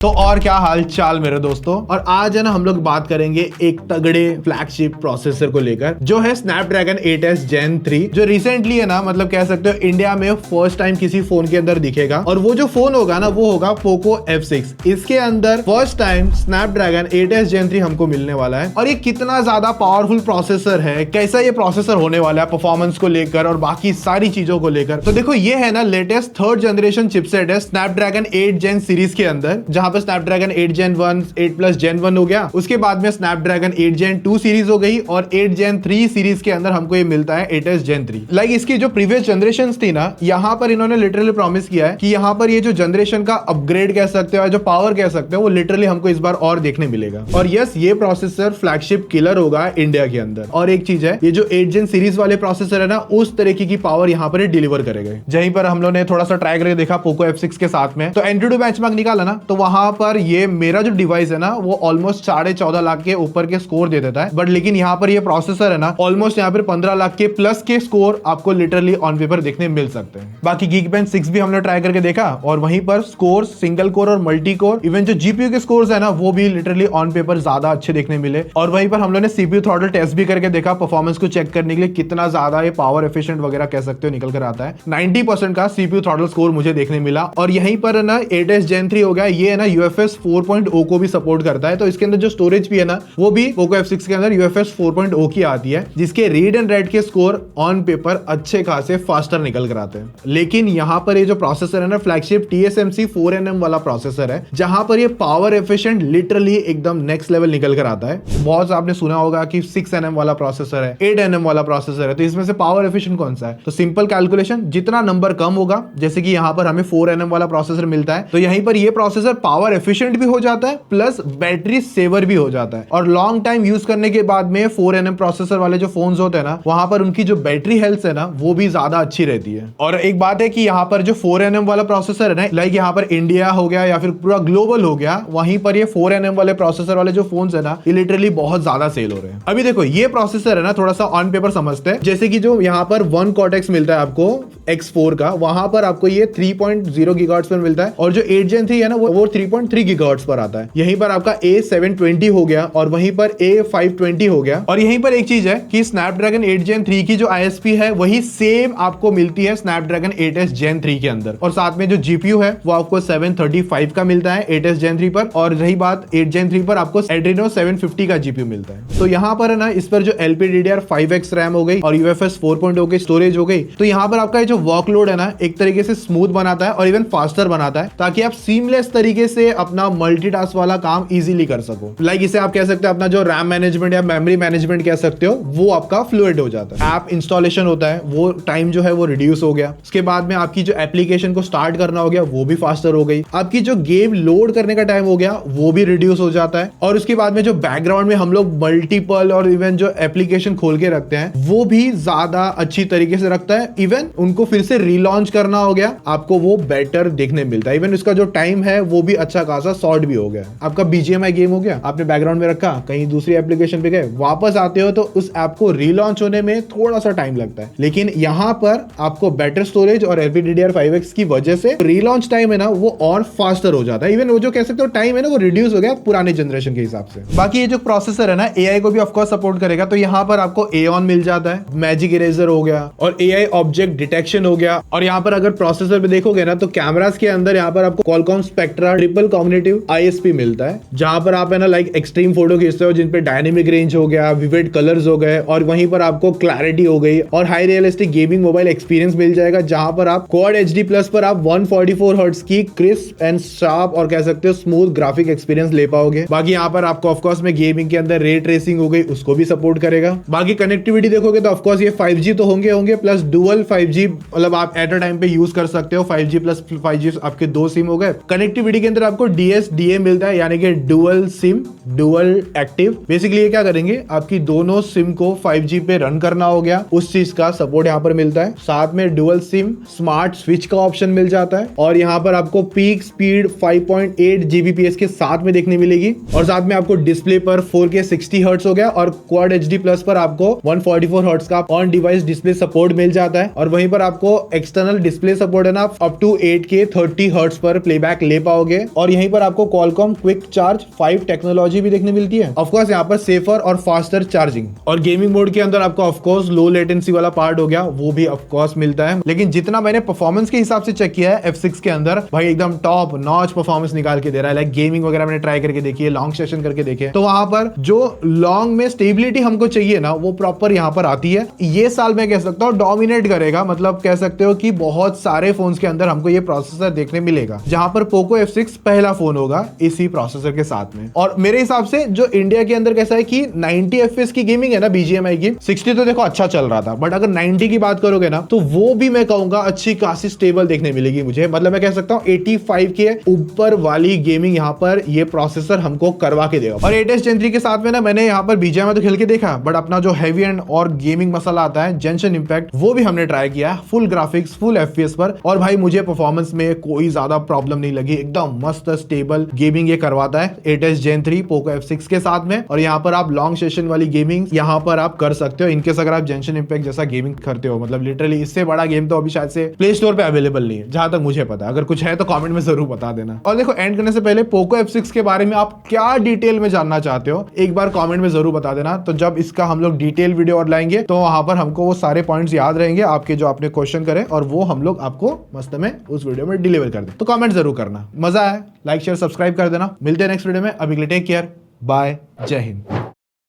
तो और क्या हाल चाल मेरे दोस्तों। और आज है ना हम लोग बात करेंगे एक तगड़े फ्लैगशिप प्रोसेसर को लेकर जो है स्नैपड्रैगन 8s Gen 3, जो रिसेंटली है ना मतलब कह सकते हो इंडिया में फर्स्ट टाइम किसी फोन के अंदर दिखेगा। और वो जो फोन होगा ना वो होगा पोको F6। इसके अंदर first time Snapdragon 8s Gen 3 हमको मिलने वाला है। और ये कितना ज्यादा पावरफुल प्रोसेसर है, कैसा ये प्रोसेसर होने वाला है परफॉर्मेंस को लेकर और बाकी सारी चीजों को लेकर। तो देखो ये है ना लेटेस्ट थर्ड जनरेशन चिपसेट है स्नैपड्रैगन 8 Gen सीरीज के अंदर, जहां पर स्नैपड्रैगन 8 Gen 1, 8 Plus Gen 1 हो गया। उसके बाद में स्नैपड्रैगन 8 Gen 2 सीरीज हो गई और 8 Gen 3 सीरीज के अंदर हमको ये मिलता है 8s Gen 3। लाइक इसकी जो प्रीवियस जनरेशन थी ना, यहाँ पर इन्होंने लिटरली प्रॉमिस किया है कि यहाँ पर ये जो जनरेशन का अपग्रेड कह सकते हो, जो पावर कह सकते हो, वो लिटरली हमको इस बार और देखने मिलेगा। और यस, ये प्रोसेसर फ्लैगशिप किलर होगा इंडिया के अंदर। और एक चीज है, ये जो 8 Gen सीरीज वाले प्रोसेसर है ना, उस तरीके की पावर यहाँ पर डिलीवर करेगा। जहीं पर हम लोग ने थोड़ा सा ट्राई करके देखा पोको F6 के साथ में, तो एंट्री टू बेंचमार्क निकाला ना, तो वहां पर ये मेरा जो डिवाइस है ना वो ऑलमोस्ट 14.5 लाख के ऊपर के स्कोर दे देता है। बट लेकिन यहाँ पर ये प्रोसेसर है ना ऑलमोस्ट यहाँ पर 15 लाख के प्लस के स्कोर आपको लिटरली ऑन पेपर देखने मिल सकते हैं। बाकी Geekbench 6 भी हमने ट्राई करके देखा और वहीं पर स्कोर सिंगल कोर और मल्टी कोर, इवन जो जीपीयू के स्कोर्स है ना वो भी लिटरली ऑन पेपर ज्यादा अच्छे देखने मिले। और वहीं पर हम लोग ने सीपीयू थ्रॉटल टेस्ट भी करके देखा परफॉर्मेंस को चेक करने के लिए कितना ज्यादा ये पावर एफिशिएंट वगैरह कह सकते हो निकल कर आता है। 90% का सीपीयू थ्रॉटल स्कोर मुझे देखने मिला। और यहीं पर ना 8s Gen 3 हो गया, ये है ना UFS 4.0 को भी सपोर्ट करता है। तो इसके अंदर जो स्टोरेज भी है ना वो भी पोको F6 के अंदर UFS 4.0 की आती है, जिसके रीड एंड राइट के स्कोर ऑन पेपर अच्छे खासे फास्टर निकल कर आते हैं। लेकिन यहाँ पर ये जो प्रोसेसर है ना फ्लैगशिप TSMC 4nm वाला प्रोसेसर है, जहां पर ये पावर एफिशिएंट लिटरली एकदम नेक्स्ट लेवल निकल कर आता है। बहुत आपने सुना होगा कि 6nm वाला प्रोसेसर है, 8nm वाला प्रोसेसर है, तो इसमें से पावर एफिशिएंट कौन सा है? तो सिंपल कैलकुलेशन, जितना नंबर कम होगा, जैसे कि यहाँ पर हमें 4nm वाला प्रोसेसर मिलता है, तो यहीं पर ये प्रोसेसर पावर एफिशिएंट भी हो जाता है प्लस बैटरी सेवर भी हो जाता है। और लॉन्ग टाइम यूज करने के बाद में 4nm प्रोसेसर वाले जो फोन्स होते हैं ना, वहां पर उनकी जो बैटरी हेल्थ है ना वो भी ज्यादा अच्छी रहती है। और एक बात है कि यहाँ पर जो 4nm वाला प्रोसेसर है ना, लाइक यहाँ पर इंडिया हो गया या फिर पूरा ग्लोबल हो गया, वहीं पर ये 4nm वाले प्रोसेसर वाले जो फोन्स है ना ये लिटरली बहुत ज्यादा सेल हो रहे हैं। अभी देखो ये प्रोसेसर है ना थोड़ा सा ऑन पेपर समझते हैं, जैसे कि जो यहाँ पर 1 Cortex मिलता है आपको X4 का, वहां पर आपको ये 3.0 GHz पर मिलता है। और जो 8 Gen 3 है ना वो 3.3 GHz पर आता है। यहीं पर आपका A720 हो गया और वहीं पर A520 हो गया। और यहीं पर एक चीज है कि स्नैपड्रैगन 8 Gen 3 की जो ISP है वही सेम आपको मिलती है स्नैपड्रैगन 8s Gen 3 के अंदर। और साथ में जो GPU है वो आपको 735 का मिलता है 8s Gen 3 पर। और रही बात 8 Gen 3 पर आपको Adreno 750 का GPU मिलता है। तो यहाँ पर है ना इस पर जो LPDDR5X रैम हो गई और UFS 4.0 की स्टोरेज हो गई, तो यहाँ पर आपका जो वर्कलोड है ना एक तरीके से स्मूथ बनाता है और इवन फास्टर बनाता है, ताकि आप सीमलेस तरीके से अपना मल्टीटास्क वाला काम इजीली कर सको। लाइक इसे आप कह सकते हो अपना जो रैम मैनेजमेंट या मेमोरी मैनेजमेंट कह सकते हो वो आपका फ्लूइड हो जाता है। ऐप इंस्टॉलेशन होता है वो टाइम जो है वो रिड्यूस हो गया। उसके बाद में आपकी जो एप्लीकेशन को स्टार्ट करना हो गया वो भी फास्टर हो गई। आपकी जो गेम लोड करने का टाइम हो गया वो भी रिड्यूस हो जाता है। और उसके बाद में जो बैकग्राउंड में हम लोग मल्टीपल और इवन जो एप्लीकेशन खोल के रखते हैं वो भी ज्यादा अच्छी तरीके से रखता है। इवन उनको फिर से रीलॉन्च करना हो गया आपको वो बेटर देखने मिलता है। इवन उसका जो टाइम है वो भी अच्छा खासा शॉर्ट भी हो गया। आपका BGMI गेम हो गया, आपने बैकग्राउंड में रखा, कहीं दूसरी एप्लीकेशन पे गए, वापस आते हो तो उस ऐप को रीलॉन्च होने में थोड़ा सा टाइम लगता है। लेकिन यहाँ पर आपको बेटर स्टोरेज और LPDDR5X की वजह से रीलॉन्च टाइम है ना वो और फास्टर हो जाता है। इवन वो जो कह सकते हो टाइम है ना वो रिड्यूस हो गया पुराने जनरेशन के हिसाब से। बाकी ये जो प्रोसेसर है ना AI को भी ऑफकोर्स सपोर्ट करेगा, तो यहाँ पर आपको Aeon मिल जाता है, मैजिक इरेजर हो गया और AI ऑब्जेक्ट डिटेक्शन हो गया। और यहाँ पर अगर प्रोसेसर पे देखोगे ना तो कैमरास के अंदर यहाँ पर आपको Qualcomm Spectra triple cognitive ISP मिलता है, जहां पर आप है ना लाइक एक्सट्रीम फोटो खींचते हो जिन पे डायनेमिक रेंज हो गया, विविड कलर्स हो गए और वहीं पर आपको क्लैरिटी हो गई और high realistic gaming mobile experience मिल जाएगा, जहां पर आप Quad HD Plus पर आप 144 हर्ट्ज की क्रिस्प एंड शार्प और कह सकते हो स्मूथ ग्राफिक एक्सपीरियंस ले पाओगे। बाकी यहाँ पर आपको ऑफकोर्स में गेमिंग के अंदर रे ट्रेसिंग हो गई, उसको भी सपोर्ट करेगा। बाकी कनेक्टिविटी देखोगे तो ऑफकोर्स ये 5G तो होंगे प्लस डुअल 5G, मतलब आप एट अ टाइम पे यूज कर सकते हो। 5G प्लस 5G आपके 2 सिम हो गए। कनेक्टिविटी के अंदर आपको DSDA मिलता है, यानी कि dual SIM dual active. Basically ये क्या करेंगे, आपकी दोनों सिम को 5G पे रन करना हो गया, उस चीज का सपोर्ट यहाँ पर मिलता है। साथ में डुअल सिम स्मार्ट स्विच का ऑप्शन मिल जाता है और यहाँ पर आपको पीक स्पीड 5.8 Gbps के साथ में देखने मिलेगी। और साथ में आपको डिस्प्ले पर 4K 60 हर्ट्ज हो गया और Quad HD Plus पर आपको 144 हर्ट्ज का ऑन डिवाइस डिस्प्ले सपोर्ट मिल जाता है। और वहीं पर आपको एक्सटर्नल डिस्प्ले सपोर्ट है ना, अप टू 8K 30 हर्ट्ज पर प्लेबैक ले पाओगे। और यहीं पर आपको Qualcomm क्विक चार्ज 5 टेक्नोलॉजी भी देखने मिलती है। ऑफ कोर्स यहाँ पर सेफर और फास्टर चार्जिंग, और गेमिंग मोड के अंदर आपको ऑफ कोर्स लो लेटेंसी वाला पार्ट हो गया, वो भी ऑफ कोर्स मिलता है। लेकिन जितना मैंने परफॉर्मेंस के हिसाब से चेक किया है F6 के अंदर, भाई एकदम टॉप नॉच परफॉर्मेंस निकाल के दे रहा है। लाइक गेमिंग वगैरह मैंने ट्राई करके देखी है, लॉन्ग सेशन करके देखे, तो वहां पर जो लॉन्ग में स्टेबिलिटी हमको चाहिए ना, वो प्रॉपर यहाँ पर आती है। ये साल मैं कह सकता हूँ डोमिनेट करेगा, मतलब कह सकते हो कि बहुत सारे फोन्स के अंदर हमको ये प्रोसेसर देखने मिलेगा, जहां पर पोको F6 पहला फोन होगा इसी प्रोसेसर के साथ में। और मेरे हिसाब से जो इंडिया के अंदर कैसा है कि 90 FPS की गेमिंग है ना BGMI की, 60 तो देखो अच्छा चल रहा था, बट अगर 90 की बात करोगे ना, तो वो भी मैं कहूंगा अच्छी खासी स्टेबल देखने मिलेगी मुझे। मतलब मैं कह सकता हूँ 85 के ऊपर वाली गेमिंग यहाँ पर ये प्रोसेसर हमको करवा के देगा। और 8s Gen 3 के साथ में ना मैंने यहाँ पर BGMI तो खेल के देखा, बट अपना जो हैवी एंड और गेमिंग मसाला आता है जेंशन इम्पैक्ट, वो भी हमने ट्राई किया फुल ग्राफिक्स फुल FPS पर, और भाई मुझे परफॉर्मेंस में कोई ज्यादा प्रॉब्लम नहीं लगी, एकदम मस्त स्टेबल गेमिंग ये करवाता है 8s Gen 3 पोको F6 के साथ में। और यहाँ पर आप लॉन्ग सेशन वाली गेमिंग यहाँ पर आप कर सकते हो, इनकेस अगर आप जेंशन इम्पैक्ट जैसा गेमिंग करते हो। मतलब लिटरली इससे बड़ा गेम तो अभी शायद से प्ले स्टोर पे अवेलेबल नहीं है, जहां तक मुझे पता है। अगर कुछ है तो कमेंट में जरूर बता देना। और देखो एंड करने से पहले पोको F6 के बारे में आप क्या डिटेल में जानना चाहते हो, एक बार कमेंट में जरूर बता देना। तो जब इसका हम लोग डिटेल वीडियो और लाएंगे, तो वहां पर हमको वो सारे पॉइंट्स याद रहेंगे आपके जो आपने क्वेश्चन करे, और वो हम लोग आपको मस्त में उस वीडियो में डिलीवर कर दे। तो कमेंट जरूर करना, मजा आया लाइक शेयर सब्सक्राइब कर देना। मिलते हैं नेक्स्ट वीडियो में, अभी के लिए टेक केयर, बाय, जय हिंद।